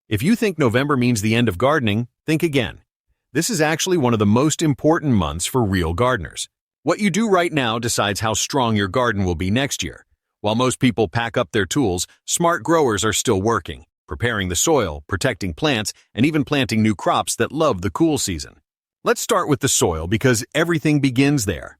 If you think November means the end of gardening, think again. This is actually one of the most important months for real gardeners. What you do right now decides how strong your garden will be next year. While most people pack up their tools, smart growers are still working, preparing the soil, protecting plants, and even planting new crops that love the cool season. Let's start with the soil because everything begins there.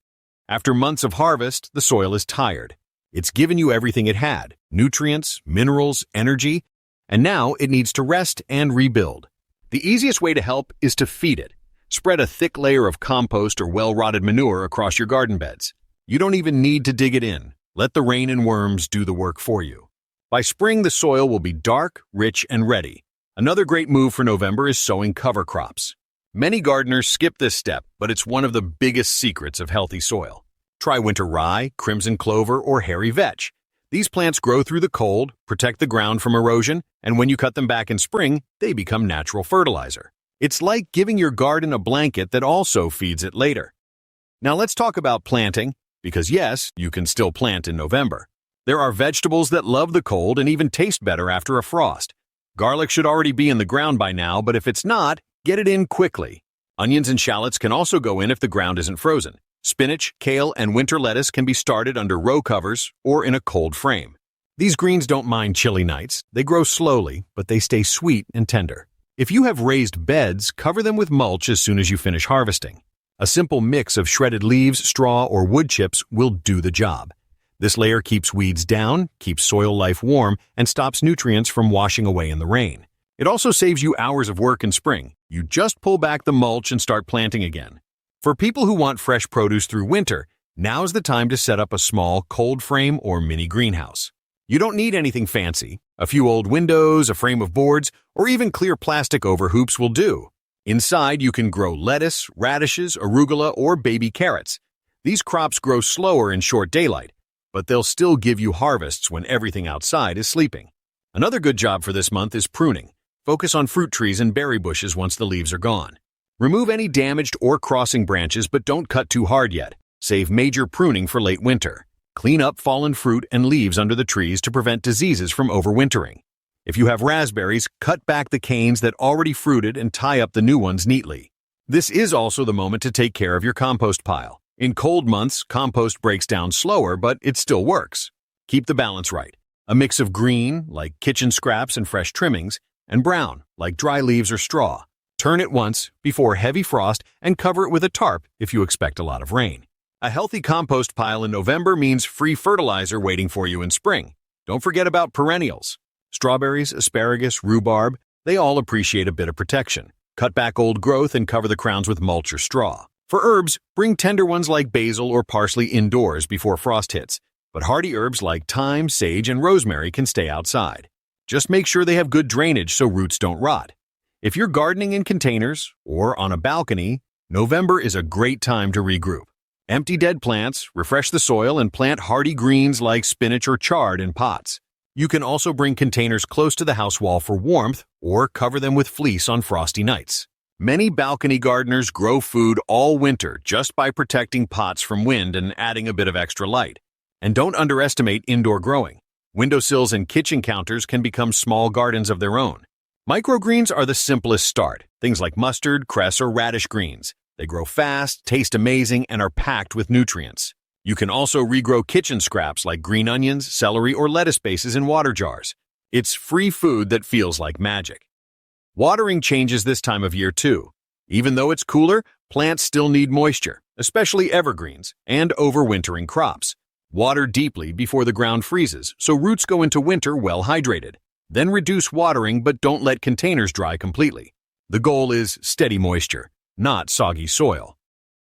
After months of harvest, the soil is tired. It's given you everything it had: nutrients, minerals, energy, and now it needs to rest and rebuild. The easiest way to help is to feed it. Spread a thick layer of compost or well-rotted manure across your garden beds. You don't even need to dig it in. Let the rain and worms do the work for you. By spring, the soil will be dark, rich, and ready. Another great move for November is sowing cover crops. Many gardeners skip this step, but it's one of the biggest secrets of healthy soil. Try winter rye, crimson clover, or hairy vetch. These plants grow through the cold, protect the ground from erosion, and when you cut them back in spring, they become natural fertilizer. It's like giving your garden a blanket that also feeds it later. Now let's talk about planting, because yes, you can still plant in November. There are vegetables that love the cold and even taste better after a frost. Garlic should already be in the ground by now, but if it's not, get it in quickly. Onions and shallots can also go in if the ground isn't frozen. Spinach, kale, and winter lettuce can be started under row covers or in a cold frame. These greens don't mind chilly nights. They grow slowly, but they stay sweet and tender. If you have raised beds, cover them with mulch as soon as you finish harvesting. A simple mix of shredded leaves, straw, or wood chips will do the job. This layer keeps weeds down, keeps soil life warm, and stops nutrients from washing away in the rain. It also saves you hours of work in spring. You just pull back the mulch and start planting again. For people who want fresh produce through winter, now's the time to set up a small cold frame or mini greenhouse. You don't need anything fancy. A few old windows, a frame of boards, or even clear plastic over hoops will do. Inside, you can grow lettuce, radishes, arugula, or baby carrots. These crops grow slower in short daylight, but they'll still give you harvests when everything outside is sleeping. Another good job for this month is pruning. Focus on fruit trees and berry bushes once the leaves are gone. Remove any damaged or crossing branches, but don't cut too hard yet. Save major pruning for late winter. Clean up fallen fruit and leaves under the trees to prevent diseases from overwintering. If you have raspberries, cut back the canes that already fruited and tie up the new ones neatly. This is also the moment to take care of your compost pile. In cold months, compost breaks down slower, but it still works. Keep the balance right. A mix of green, like kitchen scraps and fresh trimmings, and brown, like dry leaves or straw. Turn it once before heavy frost and cover it with a tarp if you expect a lot of rain. A healthy compost pile in November means free fertilizer waiting for you in spring. Don't forget about perennials. Strawberries, asparagus, rhubarb, they all appreciate a bit of protection. Cut back old growth and cover the crowns with mulch or straw. For herbs, bring tender ones like basil or parsley indoors before frost hits, but hardy herbs like thyme, sage, and rosemary can stay outside. Just make sure they have good drainage so roots don't rot. If you're gardening in containers or on a balcony, November is a great time to regroup. Empty dead plants, refresh the soil, and plant hardy greens like spinach or chard in pots. You can also bring containers close to the house wall for warmth or cover them with fleece on frosty nights. Many balcony gardeners grow food all winter just by protecting pots from wind and adding a bit of extra light. And don't underestimate indoor growing. Windowsills and kitchen counters can become small gardens of their own. Microgreens are the simplest start, things like mustard, cress, or radish greens. They grow fast, taste amazing, and are packed with nutrients. You can also regrow kitchen scraps like green onions, celery, or lettuce bases in water jars. It's free food that feels like magic. Watering changes this time of year too. Even though it's cooler, plants still need moisture, especially evergreens and overwintering crops. Water deeply before the ground freezes, so roots go into winter well hydrated. Then reduce watering, but don't let containers dry completely. The goal is steady moisture, not soggy soil.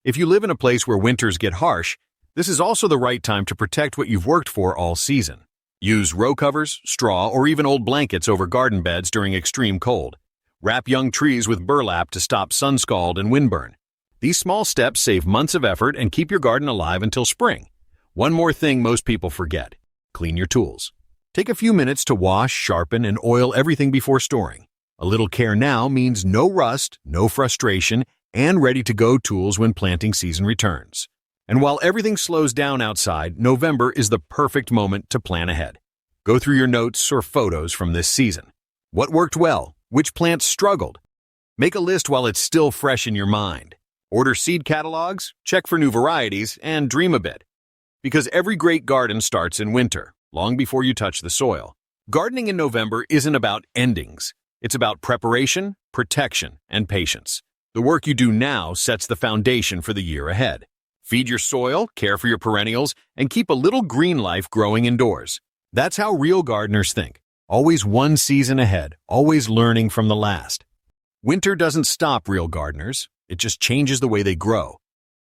If you live in a place where winters get harsh, this is also the right time to protect what you've worked for all season. Use row covers, straw, or even old blankets over garden beds during extreme cold. Wrap young trees with burlap to stop sun scald and windburn. These small steps save months of effort and keep your garden alive until spring. One more thing most people forget: clean your tools. Take a few minutes to wash, sharpen, and oil everything before storing. A little care now means no rust, no frustration, and ready-to-go tools when planting season returns. And while everything slows down outside, November is the perfect moment to plan ahead. Go through your notes or photos from this season. What worked well? Which plants struggled? Make a list while it's still fresh in your mind. Order seed catalogs, check for new varieties, and dream a bit. Because every great garden starts in winter, long before you touch the soil. Gardening in November isn't about endings. It's about preparation, protection, and patience. The work you do now sets the foundation for the year ahead. Feed your soil, care for your perennials, and keep a little green life growing indoors. That's how real gardeners think. Always one season ahead, always learning from the last. Winter doesn't stop real gardeners. It just changes the way they grow.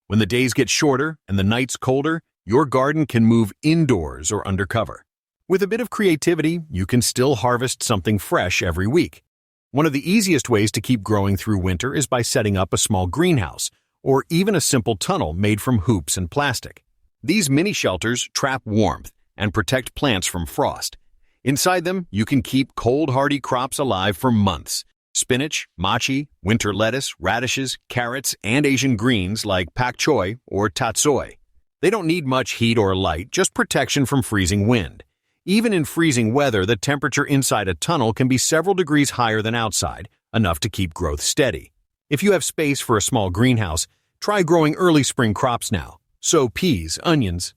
When the days get shorter and the nights colder, your garden can move indoors or under cover. With a bit of creativity, you can still harvest something fresh every week. One of the easiest ways to keep growing through winter is by setting up a small greenhouse, or even a simple tunnel made from hoops and plastic. These mini shelters trap warmth and protect plants from frost. Inside them, you can keep cold, hardy crops alive for months. Spinach, machi, winter lettuce, radishes, carrots, and Asian greens like pak choi or tatsoi. They don't need much heat or light, just protection from freezing wind. Even in freezing weather, the temperature inside a tunnel can be several degrees higher than outside, enough to keep growth steady. If you have space for a small greenhouse, try growing early spring crops now. Sow peas, onions,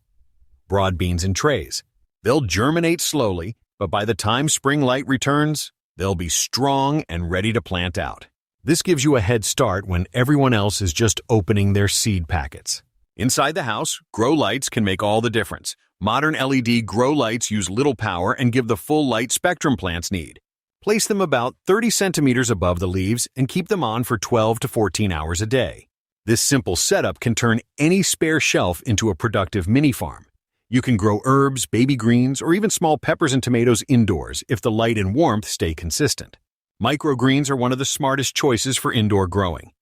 broad beans in trays. They'll germinate slowly, but by the time spring light returns, they'll be strong and ready to plant out. This gives you a head start when everyone else is just opening their seed packets. Inside the house, grow lights can make all the difference. Modern LED grow lights use little power and give the full light spectrum plants need. Place them about 30 centimeters above the leaves and keep them on for 12 to 14 hours a day. This simple setup can turn any spare shelf into a productive mini farm. You can grow herbs, baby greens, or even small peppers and tomatoes indoors if the light and warmth stay consistent. Microgreens are one of the smartest choices for indoor growing.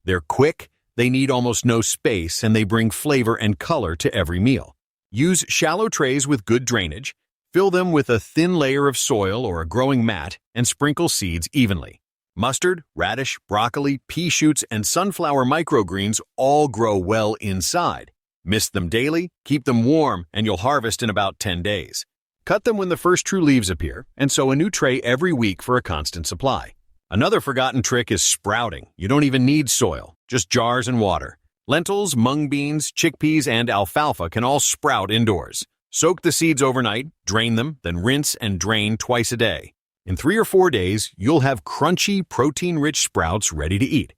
They're quick, they need almost no space, and they bring flavor and color to every meal. Use shallow trays with good drainage, fill them with a thin layer of soil or a growing mat, and sprinkle seeds evenly. Mustard, radish, broccoli, pea shoots, and sunflower microgreens all grow well inside. Mist them daily, keep them warm, and you'll harvest in about 10 days. Cut them when the first true leaves appear, and sow a new tray every week for a constant supply. Another forgotten trick is sprouting. You don't even need soil, just jars and water. Lentils, mung beans, chickpeas, and alfalfa can all sprout indoors. Soak the seeds overnight, drain them, then rinse and drain twice a day. In 3 or 4 days, you'll have crunchy, protein-rich sprouts ready to eat.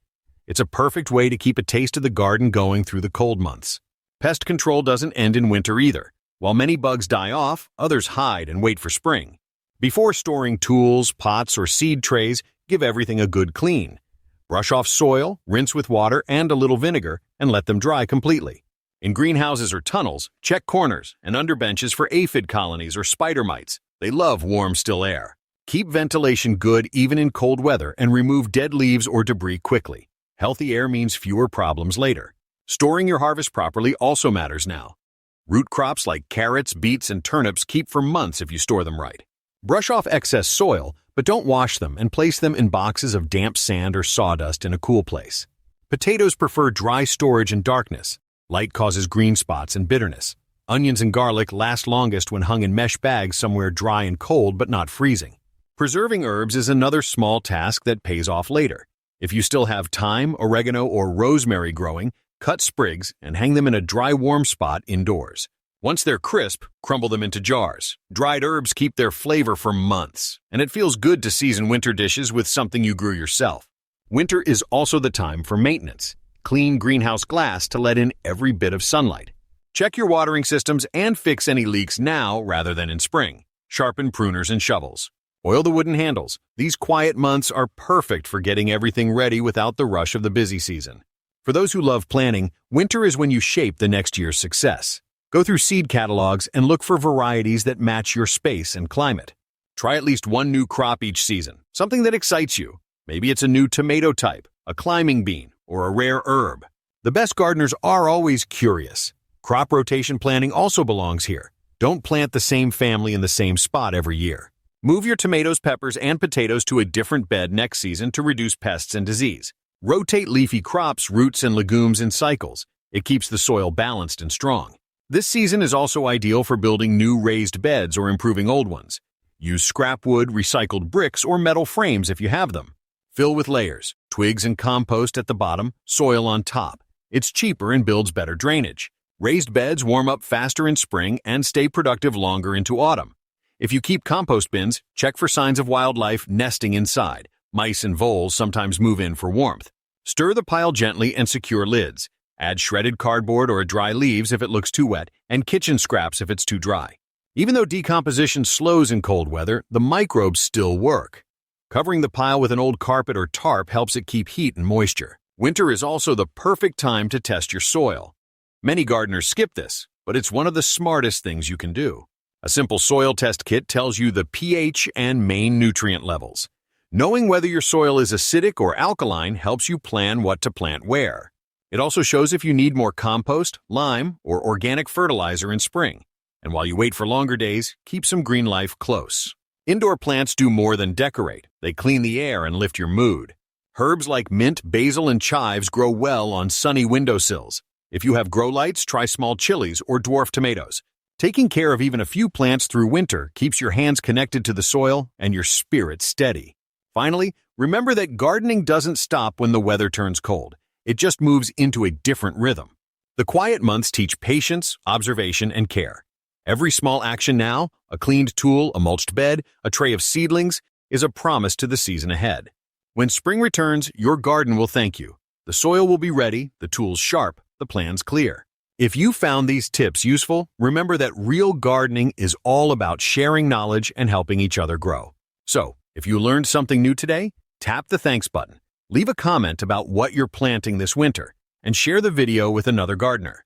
It's a perfect way to keep a taste of the garden going through the cold months. Pest control doesn't end in winter either. While many bugs die off, others hide and wait for spring. Before storing tools, pots, or seed trays, give everything a good clean. Brush off soil, rinse with water and a little vinegar, and let them dry completely. In greenhouses or tunnels, check corners and under benches for aphid colonies or spider mites. They love warm, still air. Keep ventilation good even in cold weather and remove dead leaves or debris quickly. Healthy air means fewer problems later. Storing your harvest properly also matters now. Root crops like carrots, beets, and turnips keep for months if you store them right. Brush off excess soil, but don't wash them and place them in boxes of damp sand or sawdust in a cool place. Potatoes prefer dry storage and darkness. Light causes green spots and bitterness. Onions and garlic last longest when hung in mesh bags somewhere dry and cold but not freezing. Preserving herbs is another small task that pays off later. If you still have thyme, oregano, or rosemary growing, cut sprigs and hang them in a dry, warm spot indoors. Once they're crisp, crumble them into jars. Dried herbs keep their flavor for months, and it feels good to season winter dishes with something you grew yourself. Winter is also the time for maintenance. Clean greenhouse glass to let in every bit of sunlight. Check your watering systems and fix any leaks now rather than in spring. Sharpen pruners and shovels. Oil the wooden handles. These quiet months are perfect for getting everything ready without the rush of the busy season. For those who love planning, winter is when you shape the next year's success. Go through seed catalogs and look for varieties that match your space and climate. Try at least one new crop each season, something that excites you. Maybe it's a new tomato type, a climbing bean, or a rare herb. The best gardeners are always curious. Crop rotation planning also belongs here. Don't plant the same family in the same spot every year. Move your tomatoes, peppers, and potatoes to a different bed next season to reduce pests and disease. Rotate leafy crops, roots, and legumes in cycles. It keeps the soil balanced and strong. This season is also ideal for building new raised beds or improving old ones. Use scrap wood, recycled bricks, or metal frames if you have them. Fill with layers, twigs and compost at the bottom, soil on top. It's cheaper and builds better drainage. Raised beds warm up faster in spring and stay productive longer into autumn. If you keep compost bins, check for signs of wildlife nesting inside. Mice and voles sometimes move in for warmth. Stir the pile gently and secure lids. Add shredded cardboard or dry leaves if it looks too wet, and kitchen scraps if it's too dry. Even though decomposition slows in cold weather, the microbes still work. Covering the pile with an old carpet or tarp helps it keep heat and moisture. Winter is also the perfect time to test your soil. Many gardeners skip this, but it's one of the smartest things you can do. A simple soil test kit tells you the pH and main nutrient levels. Knowing whether your soil is acidic or alkaline helps you plan what to plant where. It also shows if you need more compost, lime, or organic fertilizer in spring. And while you wait for longer days, keep some green life close. Indoor plants do more than decorate. They clean the air and lift your mood. Herbs like mint, basil, and chives grow well on sunny windowsills. If you have grow lights, try small chilies or dwarf tomatoes. Taking care of even a few plants through winter keeps your hands connected to the soil and your spirit steady. Finally, remember that gardening doesn't stop when the weather turns cold. It just moves into a different rhythm. The quiet months teach patience, observation, and care. Every small action now, a cleaned tool, a mulched bed, a tray of seedlings, is a promise to the season ahead. When spring returns, your garden will thank you. The soil will be ready, the tools sharp, the plans clear. If you found these tips useful, remember that real gardening is all about sharing knowledge and helping each other grow. So, if you learned something new today, tap the thanks button, leave a comment about what you're planting this winter, and share the video with another gardener.